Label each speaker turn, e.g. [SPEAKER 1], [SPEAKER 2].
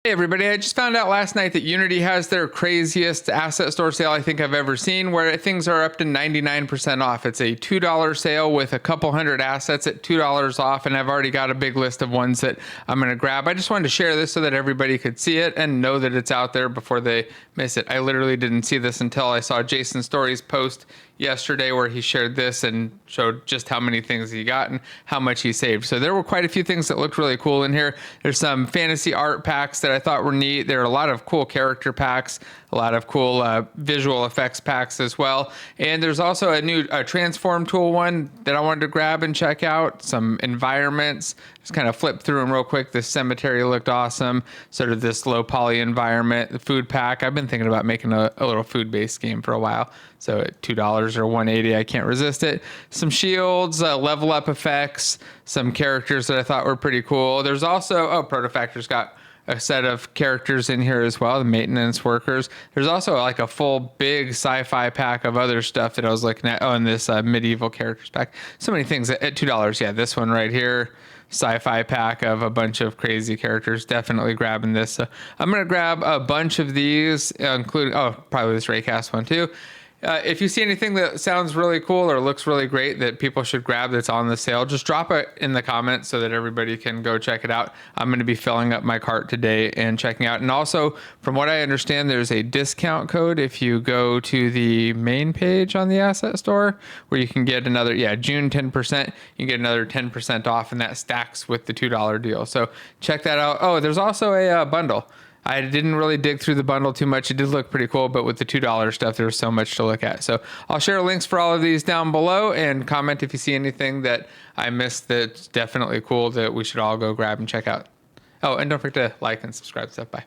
[SPEAKER 1] Hey everybody, I just found out last night that Unity has their craziest asset store sale I think I've ever seen, where things are up to 99% off. It's a $2 sale with a couple hundred assets at $2 off, and I've already got a big list of ones that I'm going to grab. I just wanted to share this so that everybody could see it and know that it's out there before they miss it. I literally didn't see this until I saw Jason Story's post yesterday where he shared this and showed just how many things he got and how much he saved. So there were quite a few things that looked really cool in here. There's some fantasy art packs that I thought were neat. There are a lot of cool character packs, a lot of cool visual effects packs as well. And there's also a new transform tool one that I wanted to grab and check out. Some environments. Just kind of flip through them real quick. This cemetery looked awesome. Sort of this low poly environment. The food pack. I've been thinking about making a little food-based game for a while. So at $2 or $180, I can't resist it. Some shields, level up effects, some characters that I thought were pretty cool. There's also, Protofactor's got a set of characters in here as well, the maintenance workers. There's also like a full big sci-fi pack of other stuff that I was looking at. Oh, and this medieval characters pack. So many things at $2. Yeah, this one right here. Sci-fi pack of a bunch of crazy characters. Definitely grabbing this. So I'm going to grab a bunch of these, including, probably this Raycast one too. If you see anything that sounds really cool or looks really great that people should grab that's on the sale, just drop it in the comments so that everybody can go check it out. I'm going to be filling up my cart today and checking out. And also, from what I understand, there's a discount code if you go to the main page on the asset store where you can get another, June 10%. You can get another 10% off, and that stacks with the $2 deal. So check that out. Oh, there's also a bundle. I didn't really dig through the bundle too much. It did look pretty cool, but with the $2 stuff, there's so much to look at. So I'll share links for all of these down below, and comment if you see anything that I missed that's definitely cool that we should all go grab and check out. Oh, and don't forget to like and subscribe. Stuff. Bye.